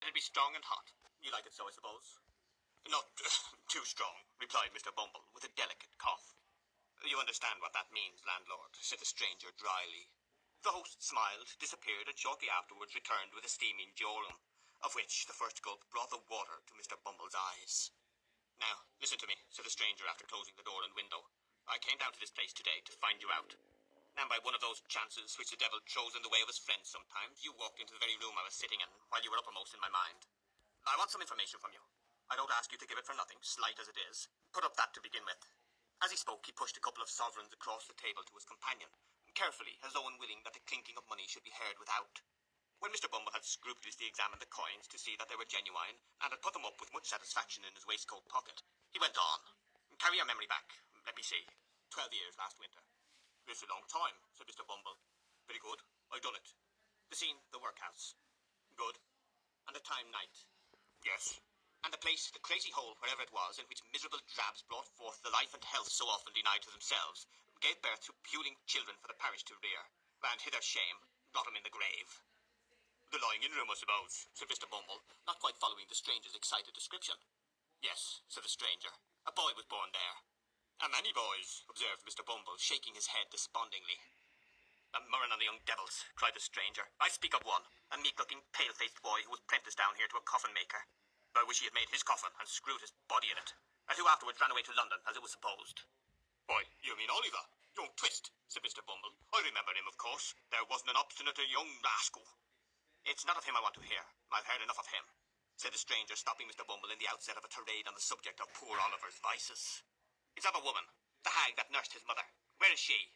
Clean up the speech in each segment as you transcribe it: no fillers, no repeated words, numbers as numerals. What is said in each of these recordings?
It'll be strong and hot. You like it so, I suppose? Not too strong, replied Mr. Bumble, with a delicate cough. You understand what that means, landlord, said the stranger dryly. The host smiled, disappeared, and shortly afterwards returned with a steaming jorum, of which the first gulp brought the water to Mr. Bumble's eyes. Now, listen to me, said the stranger after closing the door and window. I came down to this place today to find you out. And by one of those chances which the devil throws in the way of his friends sometimes, you walked into the very room I was sitting in while you were uppermost in my mind. I want some information from you. I don't ask you to give it for nothing, slight as it is. Put up that to begin with. As he spoke, he pushed a couple of sovereigns across the table to his companion, carefully, as though unwilling that the clinking of money should be heard without. When Mr. Bumble had scrupulously examined the coins to see that they were genuine, and had put them up with much satisfaction in his waistcoat pocket, he went on. Carry your memory back. Let me see. 12 years last winter. It's a long time, said Mr. Bumble. Very good. I've done it. The scene, the workhouse. Good. And the time, night. Yes. And the place, the crazy hole, wherever it was, in which miserable drabs brought forth the life and health so often denied to themselves, gave birth to puling children for the parish to rear, and hither shame, brought 'em in the grave. The lying-in room, I suppose, said Mr. Bumble, not quite following the stranger's excited description. Yes, said the stranger. A boy was born there. A many boys, observed Mr. Bumble, shaking his head despondingly. A murrain on the young devils, cried the stranger. I speak of one, a meek-looking, pale-faced boy who was prenticed down here to a coffin-maker. I wish he had made his coffin and screwed his body in it, and who afterwards ran away to London, as it was supposed. Why, you mean Oliver, young Twist, said Mr. Bumble. I remember him, of course. There wasn't an obstinate young rascal. It's not of him I want to hear. I've heard enough of him, said the stranger, stopping Mr. Bumble in the outset of a tirade on the subject of poor Oliver's vices. It's of a woman, the hag that nursed his mother. Where is she?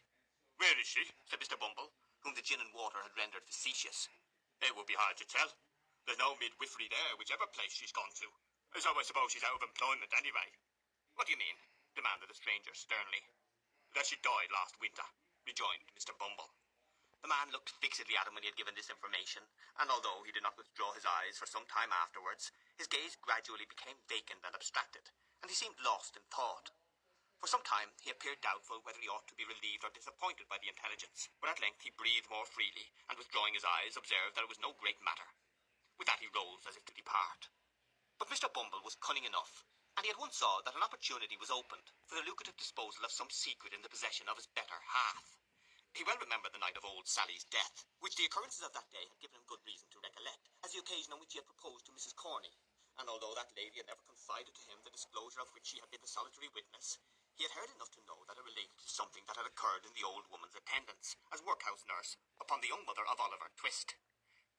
Where is she? Said Mr. Bumble, whom the gin and water had rendered facetious. It would be hard to tell. There's no midwifery there, whichever place she's gone to. So I suppose she's out of employment anyway. What do you mean? Demanded the stranger sternly. That she died last winter, rejoined Mr. Bumble. The man looked fixedly at him when he had given this information, and although he did not withdraw his eyes for some time afterwards, his gaze gradually became vacant and abstracted, and he seemed lost in thought. For some time he appeared doubtful whether he ought to be relieved or disappointed by the intelligence, but at length he breathed more freely, and withdrawing his eyes, observed that it was no great matter. With that he rose as if to depart. But Mr. Bumble was cunning enough, and he at once saw that an opportunity was opened for the lucrative disposal of some secret in the possession of his better half. He well remembered the night of old Sally's death, which the occurrences of that day had given him good reason to recollect, as the occasion on which he had proposed to Mrs. Corney, and although that lady had never confided to him the disclosure of which she had been the solitary witness, he had heard enough to know that it related to something that had occurred in the old woman's attendance, as workhouse nurse, upon the young mother of Oliver Twist.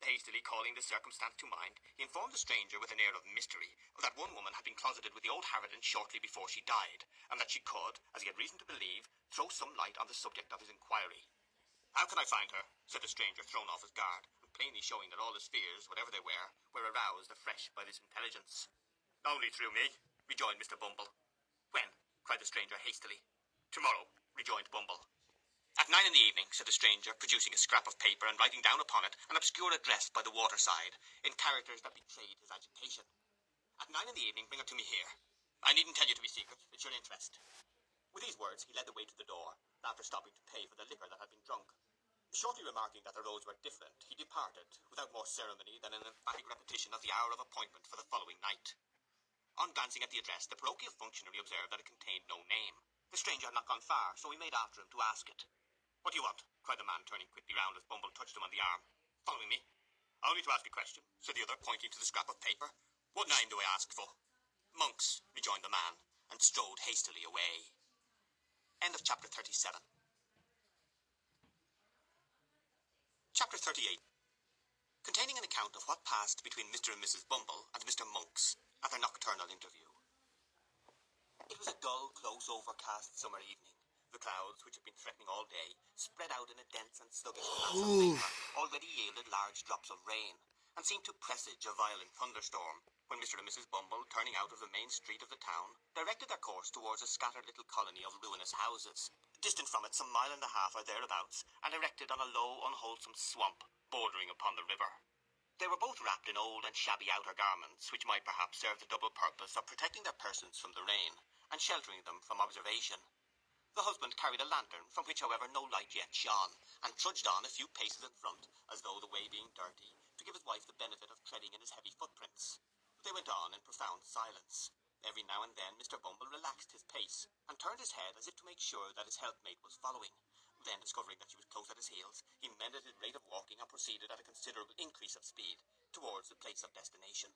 Hastily calling this circumstance to mind, he informed the stranger with an air of mystery that one woman had been closeted with the old harridan shortly before she died, and that she could, as he had reason to believe, throw some light on the subject of his inquiry. How can I find her? Said the stranger, thrown off his guard, and plainly showing that all his fears, whatever they were aroused afresh by this intelligence. Only through me, rejoined Mr. Bumble. When? Cried the stranger hastily. Tomorrow, rejoined Bumble. At 9 in the evening, said the stranger, producing a scrap of paper and writing down upon it an obscure address by the waterside, in characters that betrayed his agitation. At 9 in the evening, bring her to me here. I needn't tell you to be secret. It's your interest. With these words, he led the way to the door, after stopping to pay for the liquor that had been drunk. Shortly remarking that the roads were different, he departed, without more ceremony than an emphatic repetition of the hour of appointment for the following night. On glancing at the address, the parochial functionary observed that it contained no name. The stranger had not gone far, so he made after him to ask it. What do you want? Cried the man, turning quickly round as Bumble touched him on the arm. Following me? Only to ask a question, said the other, pointing to the scrap of paper. What name do I ask for? Monks, rejoined the man, and strode hastily away. End of chapter 37. Chapter 38. Containing an account of what passed between Mr. and Mrs. Bumble and Mr. Monks at their nocturnal interview. It was a dull, close, overcast summer evening. The clouds, which had been threatening all day, spread out in a dense and sluggish mass of vapour, already yielded large drops of rain, and seemed to presage a violent thunderstorm, when Mr. and Mrs. Bumble, turning out of the main street of the town, directed their course towards a scattered little colony of ruinous houses, distant from it some mile and a half or thereabouts, and erected on a low, unwholesome swamp, bordering upon the river. They were both wrapped in old and shabby outer garments, which might perhaps serve the double purpose of protecting their persons from the rain, and sheltering them from observation. The husband carried a lantern, from which, however, no light yet shone, and trudged on a few paces in front, as though the way being dirty, to give his wife the benefit of treading in his heavy footprints. They went on in profound silence. Every now and then Mr. Bumble relaxed his pace and turned his head as if to make sure that his helpmate was following. Then, discovering that she was close at his heels, he mended his rate of walking and proceeded at a considerable increase of speed towards the place of destination.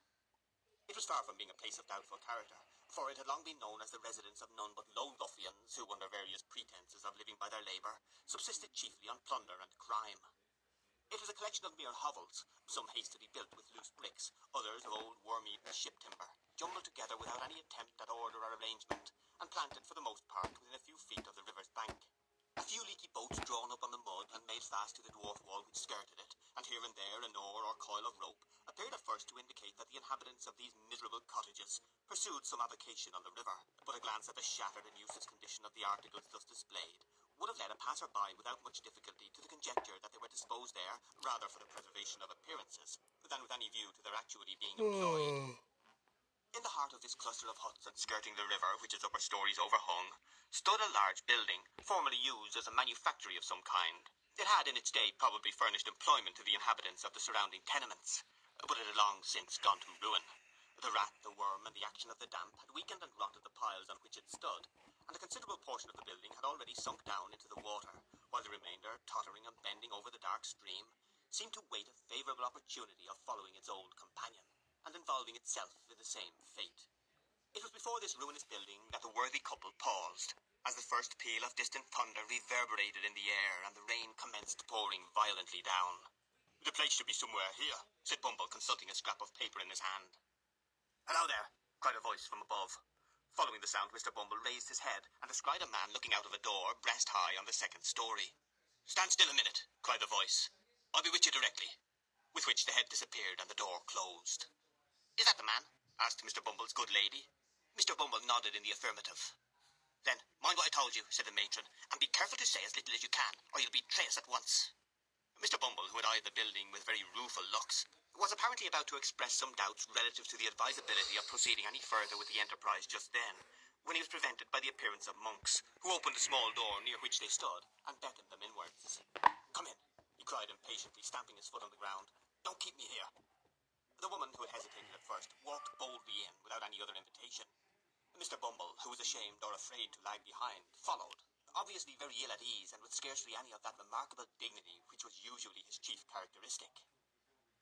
It was far from being a place of doubtful character, for it had long been known as the residence of none but low ruffians who, under various pretences of living by their labour, subsisted chiefly on plunder and crime. It was a collection of mere hovels, some hastily built with loose bricks, others of old worm-eaten ship timber, jumbled together without any attempt at order or arrangement, and planted for the most part within a few feet of the river's bank. A few leaky boats drawn up on the mud and made fast to the dwarf wall which skirted it, and here and there an oar or coil of rope, appeared at first to indicate that the inhabitants of these miserable cottages pursued some avocation on the river, but a glance at the shattered and useless condition of the articles thus displayed would have led a passer-by without much difficulty to the conjecture that they were disposed there rather for the preservation of appearances than with any view to their actually being employed. In the heart of this cluster of huts and skirting the river, which its upper stories overhung, stood a large building, formerly used as a manufactory of some kind. It had in its day probably furnished employment to the inhabitants of the surrounding tenements, but it had long since gone to ruin. The rat, the worm, and the action of the damp had weakened and rotted the piles on which it stood, and a considerable portion of the building had already sunk down into the water, while the remainder, tottering and bending over the dark stream, seemed to wait a favourable opportunity of following its old companion, and involving itself in the same fate. It was before this ruinous building that the worthy couple paused, as the first peal of distant thunder reverberated in the air and the rain commenced pouring violently down. "The place should be somewhere here," said Bumble, consulting a scrap of paper in his hand. "Hello there," cried a voice from above. Following the sound, Mr. Bumble raised his head and descried a man looking out of a door breast high on the second story. "Stand still a minute," cried the voice. "I'll be with you directly," with which the head disappeared and the door closed. "Is that the man?" asked Mr. Bumble's good lady. Mr. Bumble nodded in the affirmative. "Then mind what I told you," said the matron, "and be careful to say as little as you can, or you'll betray us at once." Mr. Bumble, who had eyed the building with very rueful looks, was apparently about to express some doubts relative to the advisability of proceeding any further with the enterprise just then, when he was prevented by the appearance of Monks, who opened a small door near which they stood, and beckoned them inwards. "Come in," he cried impatiently, stamping his foot on the ground. "Don't keep me here." The woman, who had hesitated at first, walked boldly in without any other invitation. Mr. Bumble, who was ashamed or afraid to lag behind, followed, obviously very ill at ease and with scarcely any of that remarkable dignity which was usually his chief characteristic.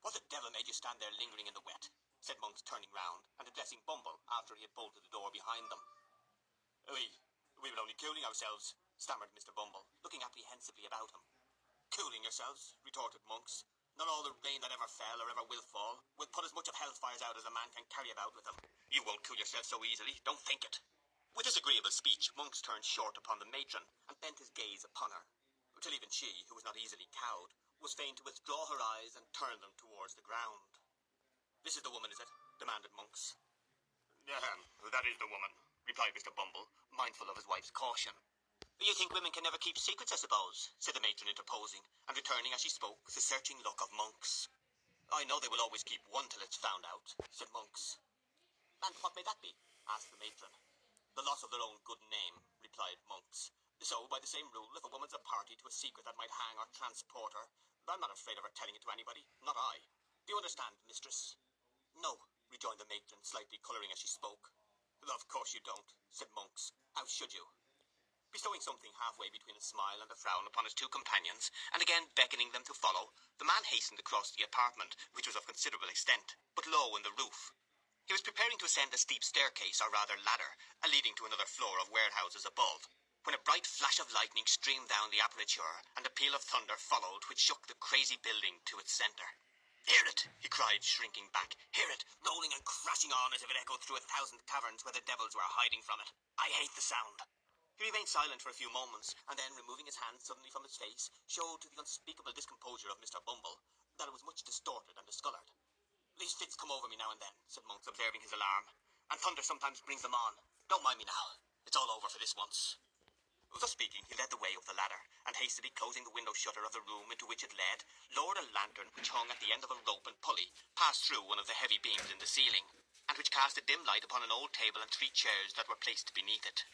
"What the devil made you stand there lingering in the wet?" said Monks, turning round, and addressing Bumble after he had bolted the door behind them. We were only cooling ourselves," stammered Mr. Bumble, looking apprehensively about him. "Cooling yourselves?" retorted Monks. "Not all the rain that ever fell or ever will fall will put as much of hellfires out as a man can carry about with him. You won't cool yourself so easily, don't think it." With this agreeable speech, Monks turned short upon the matron, and bent his gaze upon her, till even she, who was not easily cowed, was fain to withdraw her eyes and turn them towards the ground. "This is the woman, is it?" demanded Monks. "That is the woman," replied Mr. Bumble, mindful of his wife's caution. "You think women can never keep secrets, I suppose?" said the matron, interposing, and returning as she spoke the searching look of Monks. "I know they will always keep one till it's found out," said Monks. "And what may that be?" asked the matron. "The loss of their own good name," replied Monks. "So, by the same rule, if a woman's a party to a secret that might hang or transport her, I'm not afraid of her telling it to anybody, not I. Do you understand, mistress?" "No," rejoined the matron, slightly colouring as she spoke. "Of course you don't," said Monks. "How should you?" Bestowing something halfway between a smile and a frown upon his two companions, and again beckoning them to follow, the man hastened across the apartment, which was of considerable extent, but low in the roof. He was preparing to ascend a steep staircase, or rather ladder, leading to another floor of warehouses above, when a bright flash of lightning streamed down the aperture, and a peal of thunder followed which shook the crazy building to its centre. "Hear it!" he cried, shrinking back. "Hear it, rolling and crashing on as if it echoed through 1,000 caverns where the devils were hiding from it. I hate the sound." He remained silent for a few moments, and then, removing his hand suddenly from his face, showed to the unspeakable discomposure of Mr. Bumble that it was much distorted and discoloured. "These fits come over me now and then," said Monks, observing his alarm, "and thunder sometimes brings them on. Don't mind me now. It's all over for this once." Thus speaking, he led the way up the ladder, and hastily closing the window shutter of the room into which it led, lowered a lantern which hung at the end of a rope and pulley, passed through one of the heavy beams in the ceiling, and which cast a dim light upon an old table and 3 chairs that were placed beneath it.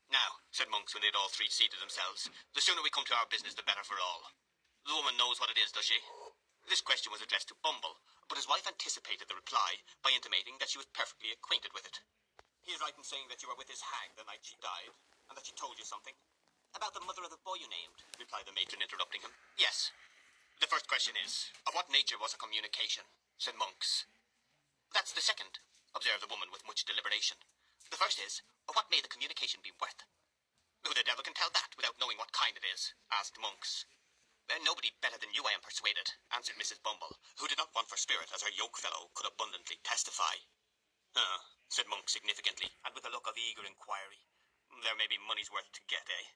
"Now," said Monks, when they had all 3 seated themselves, "the sooner we come to our business the better for all. The woman knows what it is, does she?" This question was addressed to Bumble, but his wife anticipated the reply by intimating that she was perfectly acquainted with it. He is right in saying that you were with his hag the night she died, and that she told you something. About the mother of the boy you named, replied the matron, interrupting him. Yes. The first question is, of what nature was a communication? Said Monks. That's the second, observed the woman with much deliberation. The first is, what may the communication be worth? Who the devil can tell that without knowing what kind it is? Asked Monks. Nobody better than you, I am persuaded, answered Mrs. Bumble, who did not want for spirit, as her yoke fellow could abundantly testify. Said Monks significantly, and with a look of eager inquiry. There may be money's worth to get, eh?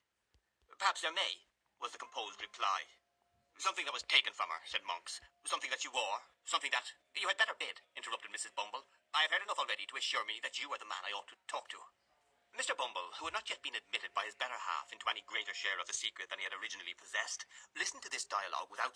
Perhaps there may, was the composed reply. Something that was taken from her, said Monks. Something that you wore. Something that... You had better bid, interrupted Mrs. Bumble. I have heard enough already to assure me that you are the man I ought to talk to. Mr. Bumble, who had not yet been admitted by his better half into any greater share of the secret than he had originally possessed, listened to this dialogue without